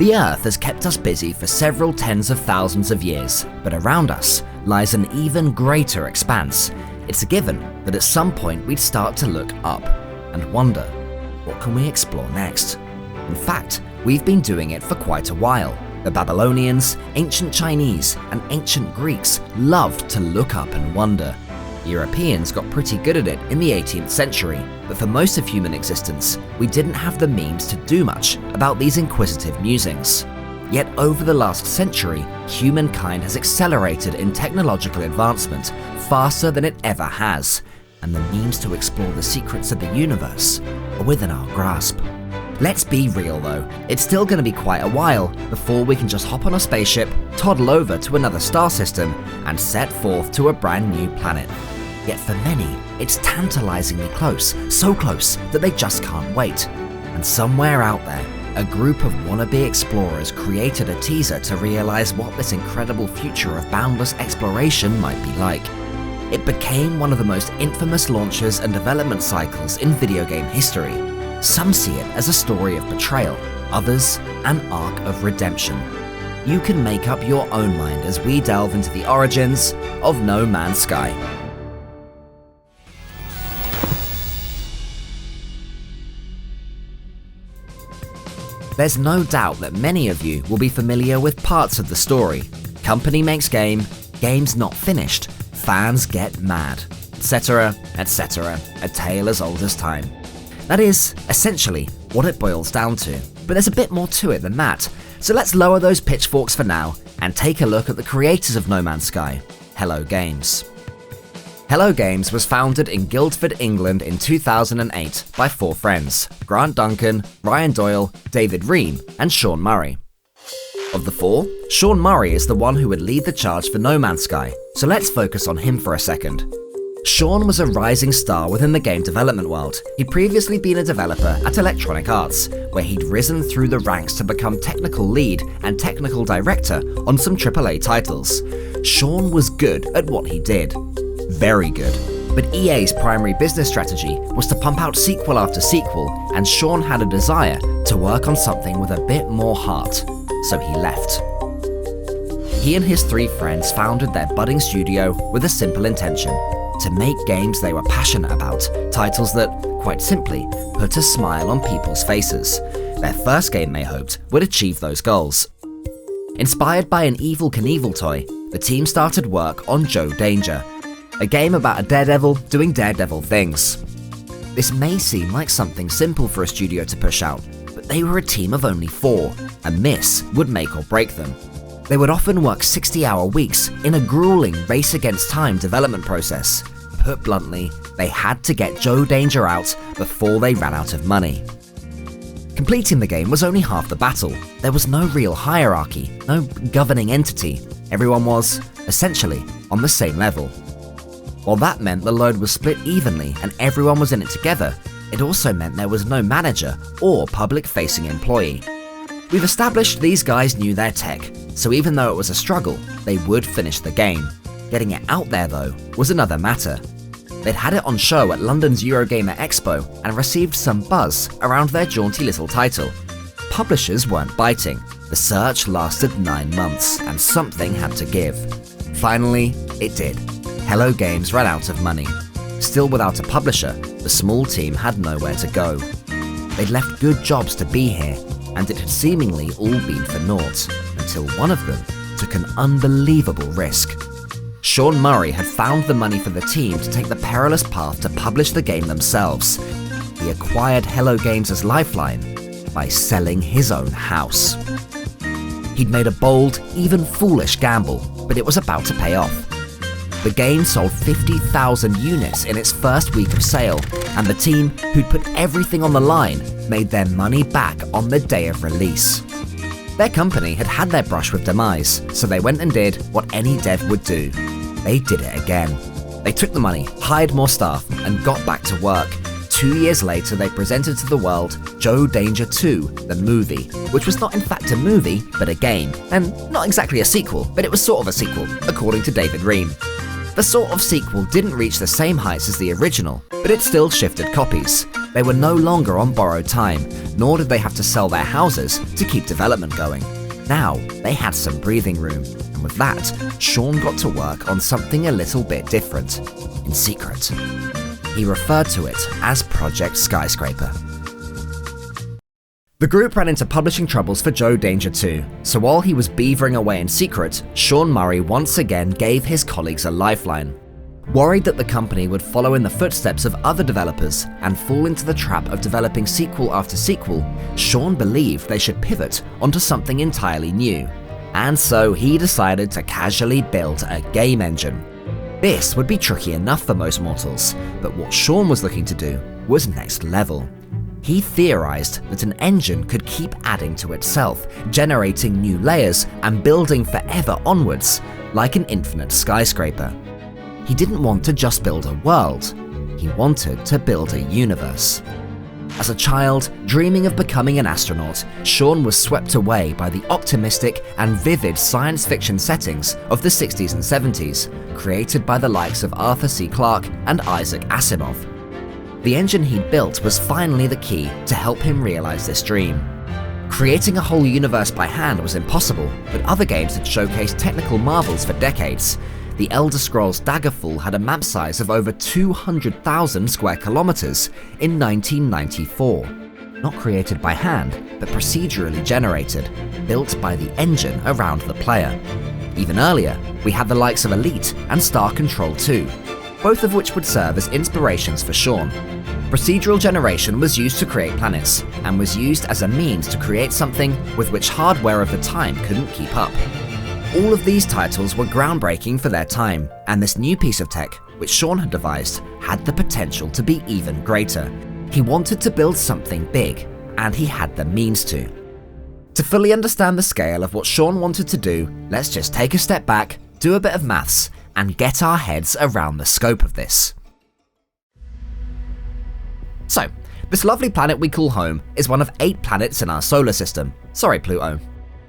The Earth has kept us busy for several tens of thousands of years, but around us lies an even greater expanse. It's a given that at some point we'd start to look up and wonder, what can we explore next? In fact, we've been doing it for quite a while. The Babylonians, ancient Chinese, and ancient Greeks loved to look up and wonder. Europeans got pretty good at it in the 18th century, but for most of human existence, we didn't have the means to do much about these inquisitive musings. Yet over the last century, humankind has accelerated in technological advancement faster than it ever has, and the means to explore the secrets of the universe are within our grasp. Let's be real though, it's still going to be quite a while before we can just hop on a spaceship, toddle over to another star system, and set forth to a brand new planet. Yet for many, it's tantalizingly close, so close that they just can't wait. And somewhere out there, a group of wannabe explorers created a teaser to realize what this incredible future of boundless exploration might be like. It became one of the most infamous launches and development cycles in video game history. Some see it as a story of betrayal, others an arc of redemption. You can make up your own mind as we delve into the origins of No Man's Sky. There's no doubt that many of you will be familiar with parts of the story. Company makes game, game's not finished, fans get mad, etc., etc., a tale as old as time. That is, essentially, what it boils down to. But there's a bit more to it than that, so let's lower those pitchforks for now and take a look at the creators of No Man's Sky, Hello Games. Hello Games was founded in Guildford, England in 2008 by 4 friends, Grant Duncan, Ryan Doyle, David Ream, and Sean Murray. Of the 4, Sean Murray is the one who would lead the charge for No Man's Sky, so let's focus on him for a second. Sean was a rising star within the game development world. He'd previously been a developer at Electronic Arts, where he'd risen through the ranks to become technical lead and technical director on some AAA titles. Sean was good at what he did. Very good. But EA's primary business strategy was to pump out sequel after sequel, and Sean had a desire to work on something with a bit more heart, so he left. He and his 3 friends founded their budding studio with a simple intention: to make games they were passionate about, titles that, quite simply, put a smile on people's faces. Their first game, they hoped, would achieve those goals. Inspired by an Evel Knievel toy, the team started work on Joe Danger, a game about a daredevil doing daredevil things. This may seem like something simple for a studio to push out, but they were a team of only 4, and this would make or break them. They would often work 60-hour weeks in a grueling race-against-time development process. Put bluntly, they had to get Joe Danger out before they ran out of money. Completing the game was only half the battle. There was no real hierarchy, no governing entity. Everyone was, essentially, on the same level. While that meant the load was split evenly and everyone was in it together, it also meant there was no manager or public-facing employee. We've established these guys knew their tech, so even though it was a struggle, they would finish the game. Getting it out there, though, was another matter. They'd had it on show at London's Eurogamer Expo and received some buzz around their jaunty little title. Publishers weren't biting. The search lasted 9 months, and something had to give. Finally, it did. Hello Games ran out of money. Still without a publisher, the small team had nowhere to go. They'd left good jobs to be here, and it had seemingly all been for naught, until one of them took an unbelievable risk. Sean Murray had found the money for the team to take the perilous path to publish the game themselves. He acquired Hello Games' lifeline by selling his own house. He'd made a bold, even foolish gamble, but it was about to pay off. The game sold 50,000 units in its first week of sale, and the team, who'd put everything on the line, made their money back on the day of release. Their company had had their brush with demise, so they went and did what any dev would do. They did it again. They took the money, hired more staff, and got back to work. 2 years later, they presented to the world Joe Danger 2, the movie, which was not in fact a movie, but a game, and not exactly a sequel, but it was sort of a sequel, according to David Ream. The sort of sequel didn't reach the same heights as the original, but it still shifted copies. They were no longer on borrowed time, nor did they have to sell their houses to keep development going. Now, they had some breathing room, and with that, Sean got to work on something a little bit different, in secret. He referred to it as Project Skyscraper. The group ran into publishing troubles for Joe Danger too, so while he was beavering away in secret, Sean Murray once again gave his colleagues a lifeline. Worried that the company would follow in the footsteps of other developers and fall into the trap of developing sequel after sequel, Sean believed they should pivot onto something entirely new. And so he decided to casually build a game engine. This would be tricky enough for most mortals, but what Sean was looking to do was next level. He theorized that an engine could keep adding to itself, generating new layers and building forever onwards, like an infinite skyscraper. He didn't want to just build a world, he wanted to build a universe. As a child, dreaming of becoming an astronaut, Sean was swept away by the optimistic and vivid science fiction settings of the 60s and 70s, created by the likes of Arthur C. Clarke and Isaac Asimov. The engine he'd built was finally the key to help him realize this dream. Creating a whole universe by hand was impossible, but other games had showcased technical marvels for decades. The Elder Scrolls Daggerfall had a map size of over 200,000 square kilometers in 1994. Not created by hand, but procedurally generated, built by the engine around the player. Even earlier, we had the likes of Elite and Star Control 2, both of which would serve as inspirations for Sean. Procedural generation was used to create planets, and was used as a means to create something with which hardware of the time couldn't keep up. All of these titles were groundbreaking for their time, and this new piece of tech, which Sean had devised, had the potential to be even greater. He wanted to build something big, and he had the means to. To fully understand the scale of what Sean wanted to do, let's just take a step back, do a bit of maths, and get our heads around the scope of this. So, this lovely planet we call home is one of 8 planets in our solar system. Sorry, Pluto.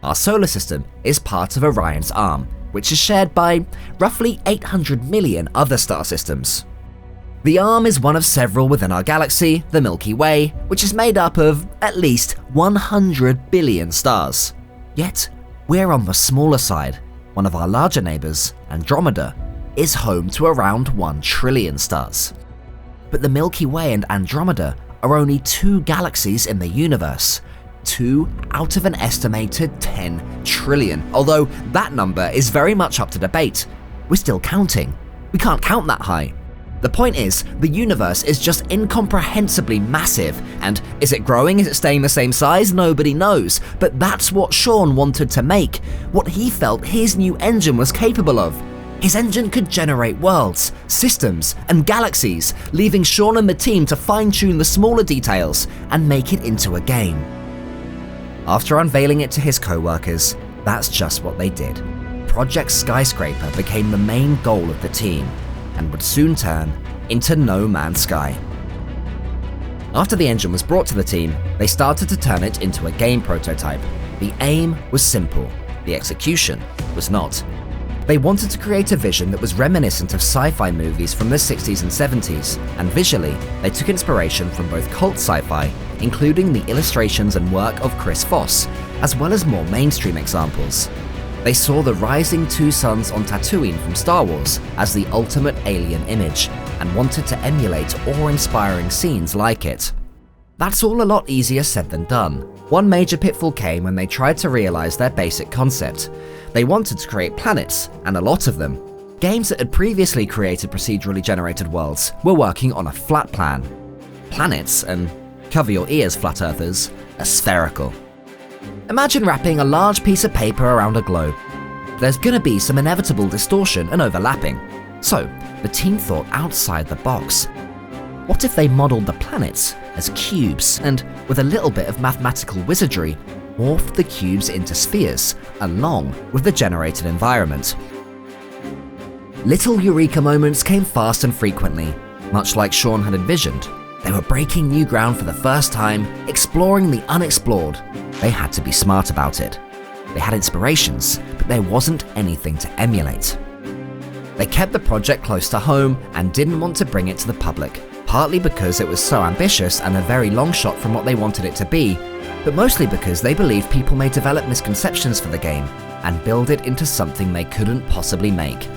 Our solar system is part of Orion's arm, which is shared by roughly 800 million other star systems. The arm is one of several within our galaxy, the Milky Way, which is made up of at least 100 billion stars. Yet, we're on the smaller side. One of our larger neighbours, Andromeda, is home to around 1 trillion stars. But the Milky Way and Andromeda are only 2 galaxies in the universe. 2 out of an estimated 10 trillion, although that number is very much up to debate. We're still counting. We can't count that high. The point is, the universe is just incomprehensibly massive, and is it growing, is it staying the same size? Nobody knows, but that's what Sean wanted to make, what he felt his new engine was capable of. His engine could generate worlds, systems, and galaxies, leaving Sean and the team to fine-tune the smaller details and make it into a game. After unveiling it to his co-workers, that's just what they did. Project Skyscraper became the main goal of the team, and would soon turn into No Man's Sky. After the engine was brought to the team, they started to turn it into a game prototype. The aim was simple, the execution was not. They wanted to create a vision that was reminiscent of sci-fi movies from the 60s and 70s, and visually, they took inspiration from both cult sci-fi, including the illustrations and work of Chris Voss, as well as more mainstream examples. They saw the rising 2 suns on Tatooine from Star Wars as the ultimate alien image, and wanted to emulate awe-inspiring scenes like it. That's all a lot easier said than done. One major pitfall came when they tried to realize their basic concept. They wanted to create planets, and a lot of them. Games that had previously created procedurally generated worlds were working on a flat plan. Planets, and cover your ears, flat earthers, are spherical. Imagine wrapping a large piece of paper around a globe. There's gonna be some inevitable distortion and overlapping. So, the team thought outside the box. What if they modeled the planets as cubes and, with a little bit of mathematical wizardry, morphed the cubes into spheres along with the generated environment? Little eureka moments came fast and frequently. Much like Sean had envisioned, they were breaking new ground for the first time, exploring the unexplored. They had to be smart about it. They had inspirations, but there wasn't anything to emulate. They kept the project close to home and didn't want to bring it to the public, partly because it was so ambitious and a very long shot from what they wanted it to be, but mostly because they believed people may develop misconceptions for the game and build it into something they couldn't possibly make.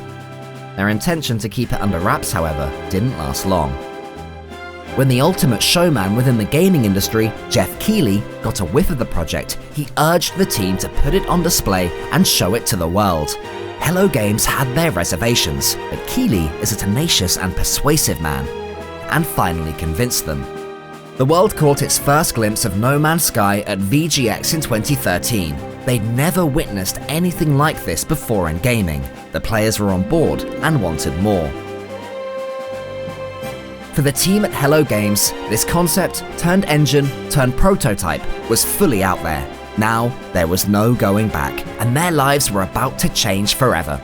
Their intention to keep it under wraps, however, didn't last long. When the ultimate showman within the gaming industry, Jeff Keighley, got a whiff of the project, he urged the team to put it on display and show it to the world. Hello Games had their reservations, but Keighley is a tenacious and persuasive man, and finally convinced them. The world caught its first glimpse of No Man's Sky at VGX in 2013. They'd never witnessed anything like this before in gaming. The players were on board and wanted more. For the team at Hello Games, this concept, turned engine, turned prototype, was fully out there. Now, there was no going back, and their lives were about to change forever.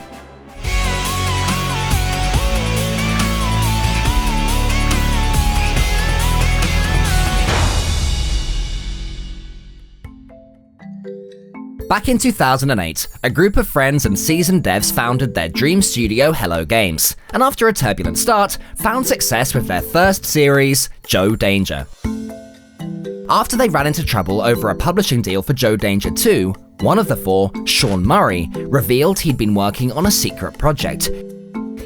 Back in 2008, a group of friends and seasoned devs founded their dream studio Hello Games, and after a turbulent start, found success with their first series, Joe Danger. After they ran into trouble over a publishing deal for Joe Danger 2, one of the four, Sean Murray, revealed he'd been working on a secret project.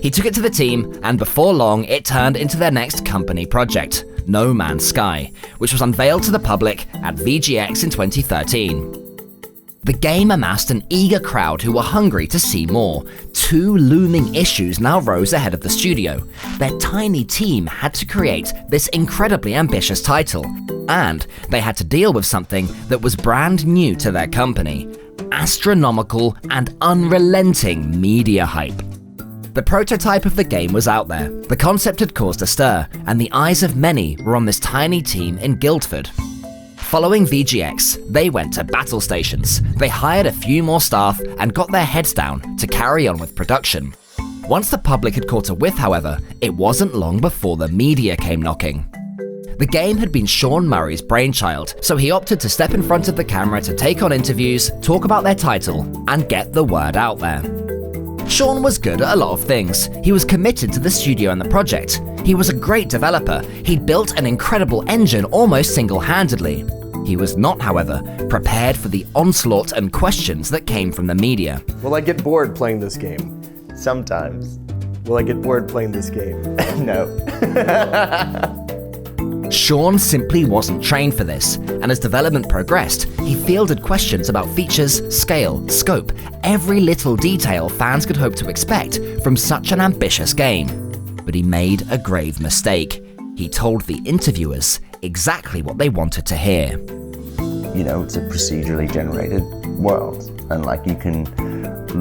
He took it to the team, and before long, it turned into their next company project, No Man's Sky, which was unveiled to the public at VGX in 2013. The game amassed an eager crowd who were hungry to see more. Two looming issues now rose ahead of the studio. Their tiny team had to create this incredibly ambitious title, and they had to deal with something that was brand new to their company: astronomical and unrelenting media hype. The prototype of the game was out there, the concept had caused a stir, and the eyes of many were on this tiny team in Guildford. Following VGX, they went to battle stations. They hired a few more staff and got their heads down to carry on with production. Once the public had caught a whiff, however, it wasn't long before the media came knocking. The game had been Sean Murray's brainchild, so he opted to step in front of the camera to take on interviews, talk about their title, and get the word out there. Sean was good at a lot of things. He was committed to the studio and the project. He was a great developer. He'd built an incredible engine almost single-handedly. He was not, however, prepared for the onslaught and questions that came from the media. Will I get bored playing this game? Sometimes. Will I get bored playing this game? No. Sean simply wasn't trained for this, and as development progressed, he fielded questions about features, scale, scope, every little detail fans could hope to expect from such an ambitious game. But he made a grave mistake. He told the interviewers exactly what they wanted to hear. You know, it's a procedurally generated world, and like you can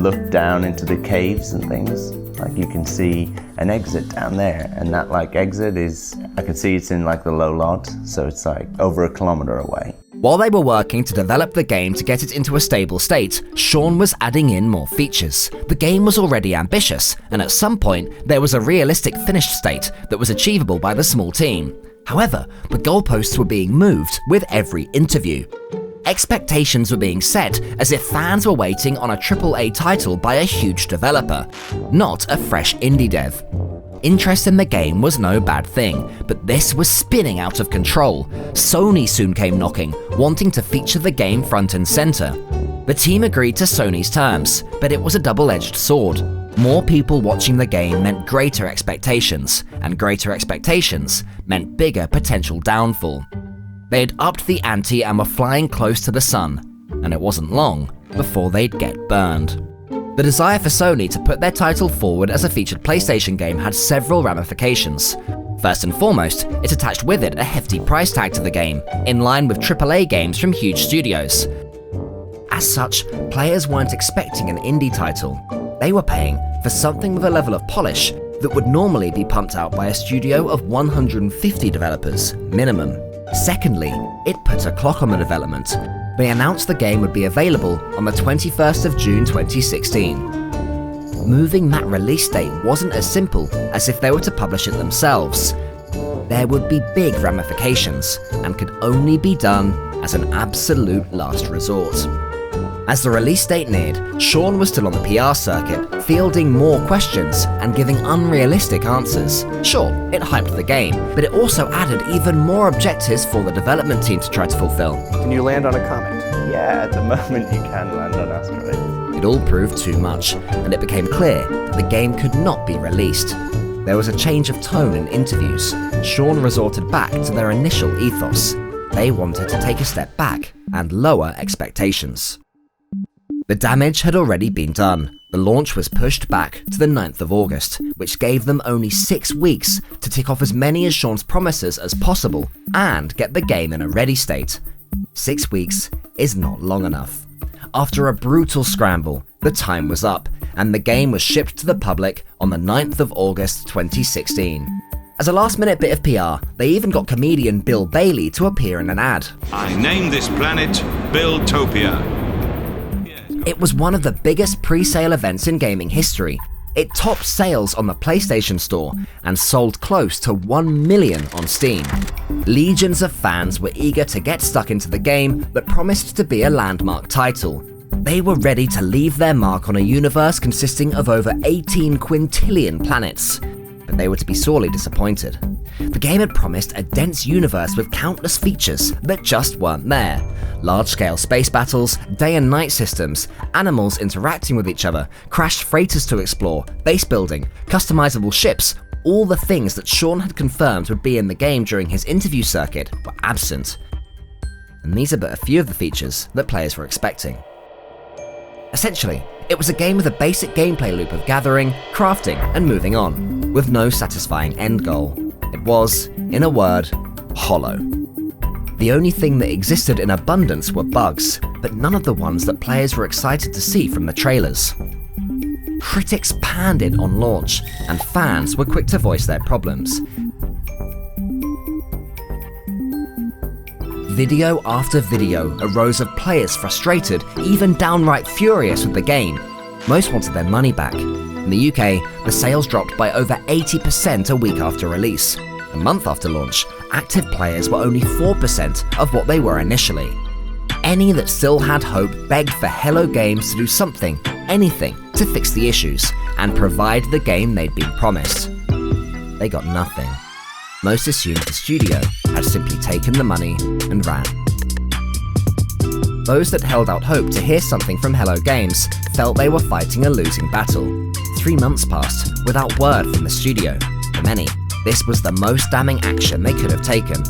look down into the caves and things. Like you can see an exit down there, and that like exit is, I can see it's in like the low lot, so it's like over a kilometer away. While they were working to develop the game to get it into a stable state, Sean was adding in more features. The game was already ambitious, and at some point, there was a realistic finished state that was achievable by the small team. However, the goalposts were being moved with every interview. Expectations were being set as if fans were waiting on a AAA title by a huge developer, not a fresh indie dev. Interest in the game was no bad thing, but this was spinning out of control. Sony soon came knocking, wanting to feature the game front and center. The team agreed to Sony's terms, but it was a double-edged sword. More people watching the game meant greater expectations, and greater expectations meant bigger potential downfall. They had upped the ante and were flying close to the sun, and it wasn't long before they'd get burned. The desire for Sony to put their title forward as a featured PlayStation game had several ramifications. First and foremost, it attached with it a hefty price tag to the game, in line with AAA games from huge studios. As such, players weren't expecting an indie title. They were paying for something with a level of polish that would normally be pumped out by a studio of 150 developers, minimum. Secondly, it put a clock on the development. They announced the game would be available on the 21st of June 2016. Moving that release date wasn't as simple as if they were to publish it themselves. There would be big ramifications and could only be done as an absolute last resort. As the release date neared, Sean was still on the PR circuit, fielding more questions and giving unrealistic answers. Sure, it hyped the game, but it also added even more objectives for the development team to try to fulfill. Can you land on a comet? Yeah, at the moment you can land on asteroids. It all proved too much, and it became clear that the game could not be released. There was a change of tone in interviews. Sean resorted back to their initial ethos. They wanted to take a step back and lower expectations. The damage had already been done. The launch was pushed back to the 9th of August, which gave them only 6 weeks to tick off as many of Sean's promises as possible and get the game in a ready state. 6 weeks is not long enough. After a brutal scramble, the time was up, and the game was shipped to the public on the 9th of August 2016. As a last-minute bit of PR, they even got comedian Bill Bailey to appear in an ad. I named this planet Billtopia. It was one of the biggest pre-sale events in gaming history. It topped sales on the PlayStation Store and sold close to 1 million on Steam. Legions of fans were eager to get stuck into the game that promised to be a landmark title. They were ready to leave their mark on a universe consisting of over 18 quintillion planets. But they were to be sorely disappointed. The game had promised a dense universe with countless features that just weren't there. Large-scale space battles, day and night systems, animals interacting with each other, crashed freighters to explore, base building, customizable ships, all the things that Sean had confirmed would be in the game during his interview circuit were absent. And these are but a few of the features that players were expecting. Essentially, it was a game with a basic gameplay loop of gathering, crafting, and moving on, with no satisfying end goal. It was, in a word, hollow. The only thing that existed in abundance were bugs, but none of the ones that players were excited to see from the trailers. Critics panned it on launch, and fans were quick to voice their problems. Video after video arose of players frustrated, even downright furious with the game. Most wanted their money back. In the UK, the sales dropped by over 80% a week after release. A month after launch, active players were only 4% of what they were initially. Any that still had hope begged for Hello Games to do something, anything, to fix the issues and provide the game they'd been promised. They got nothing. Most assumed the studio had simply taken the money and ran. Those that held out hope to hear something from Hello Games felt they were fighting a losing battle. 3 months passed without word from the studio. For many, this was the most damning action they could have taken.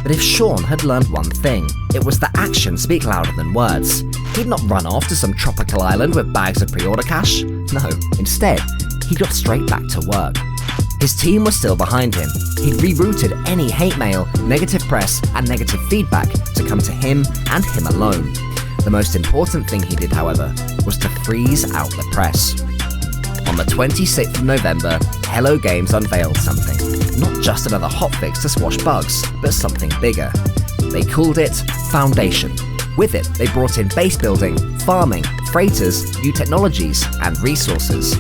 But if Sean had learned one thing, it was that actions speak louder than words. He'd not run off to some tropical island with bags of pre-order cash. No, instead, he got straight back to work. His team was still behind him. He'd rerouted any hate mail, negative press, and negative feedback to come to him and him alone. The most important thing he did, however, was to freeze out the press. On the 26th of November, Hello Games unveiled something. Not just another hotfix to squash bugs, but something bigger. They called it Foundation. With it, they brought in base building, farming, freighters, new technologies, and resources.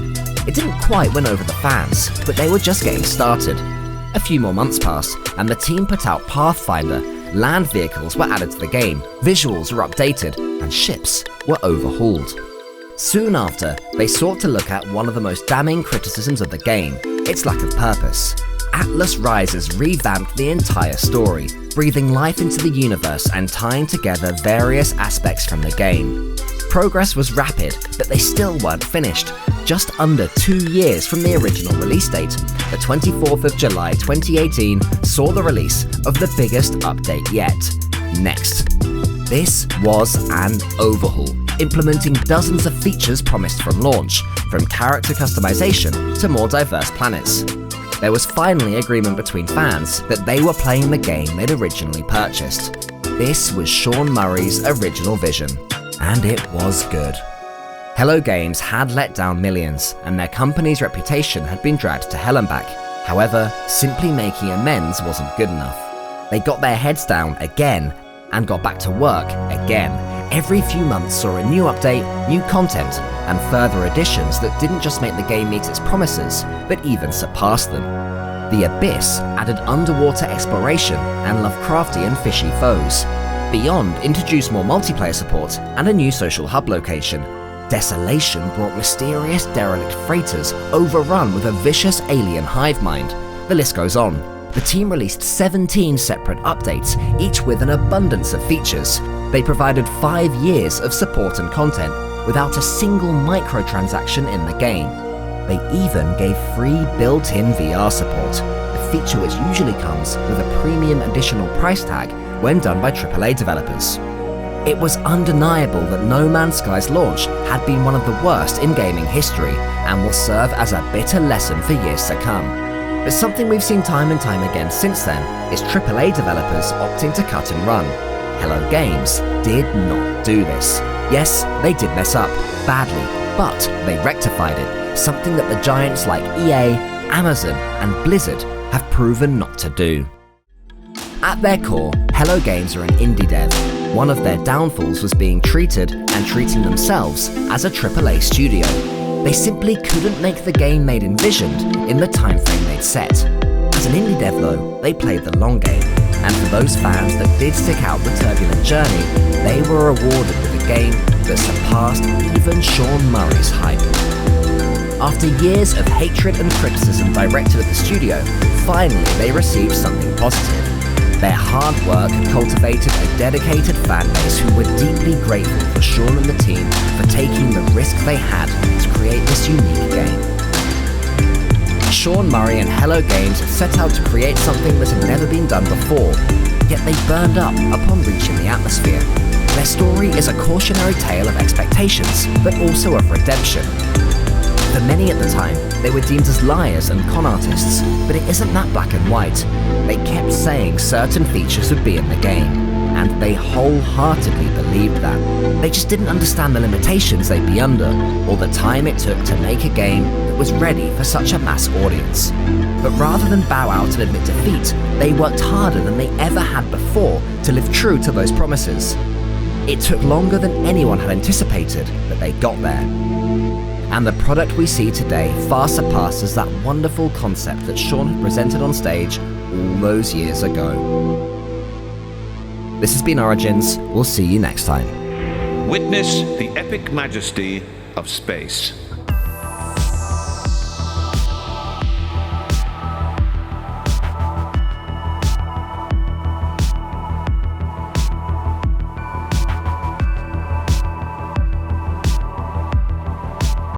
It didn't quite win over the fans, but they were just getting started. A few more months passed, and the team put out Pathfinder. Land vehicles were added to the game, visuals were updated, and ships were overhauled. Soon after, they sought to look at one of the most damning criticisms of the game, its lack of purpose. Atlas Rises revamped the entire story, breathing life into the universe and tying together various aspects from the game. Progress was rapid, but they still weren't finished. Just under 2 years from the original release date, the 24th of July 2018 saw the release of the biggest update yet, Next. This was an overhaul, implementing dozens of features promised from launch, from character customization to more diverse planets. There was finally agreement between fans that they were playing the game they'd originally purchased. This was Sean Murray's original vision, and it was good. Hello Games had let down millions, and their company's reputation had been dragged to hell and back. However, simply making amends wasn't good enough. They got their heads down again, and got back to work again. Every few months saw a new update, new content, and further additions that didn't just make the game meet its promises, but even surpass them. The Abyss added underwater exploration and Lovecraftian fishy foes. Beyond introduced more multiplayer support and a new social hub location. Desolation brought mysterious derelict freighters overrun with a vicious alien hive mind. The list goes on. The team released 17 separate updates, each with an abundance of features. They provided 5 years of support and content without a single microtransaction in the game. They even gave free built-in VR support, a feature which usually comes with a premium additional price tag when done by AAA developers. It was undeniable that No Man's Sky's launch had been one of the worst in gaming history and will serve as a bitter lesson for years to come. But something we've seen time and time again since then is AAA developers opting to cut and run. Hello Games did not do this. Yes, they did mess up, badly, but they rectified it, something that the giants like EA, Amazon and Blizzard have proven not to do. At their core, Hello Games are an indie dev. One of their downfalls was being treated and treating themselves as a AAA studio. They simply couldn't make the game they'd envisioned in the timeframe they'd set. As an indie dev though, they played the long game, and for those fans that did stick out the turbulent journey, they were rewarded with a game that surpassed even Sean Murray's hype. After years of hatred and criticism directed at the studio, finally they received something positive. Their hard work cultivated a dedicated fan base who were deeply grateful for Sean and the team for taking the risk they had to create this unique game. Sean Murray and Hello Games had set out to create something that had never been done before, yet they burned up upon reaching the atmosphere. Their story is a cautionary tale of expectations, but also of redemption. For many at the time, they were deemed as liars and con artists, but it isn't that black and white. They kept saying certain features would be in the game, and they wholeheartedly believed that. They just didn't understand the limitations they'd be under, or the time it took to make a game that was ready for such a mass audience. But rather than bow out and admit defeat, they worked harder than they ever had before to live true to those promises. It took longer than anyone had anticipated, but they got there. And the product we see today far surpasses that wonderful concept that Sean had presented on stage all those years ago. This has been Origins. We'll see you next time. Witness the epic majesty of space.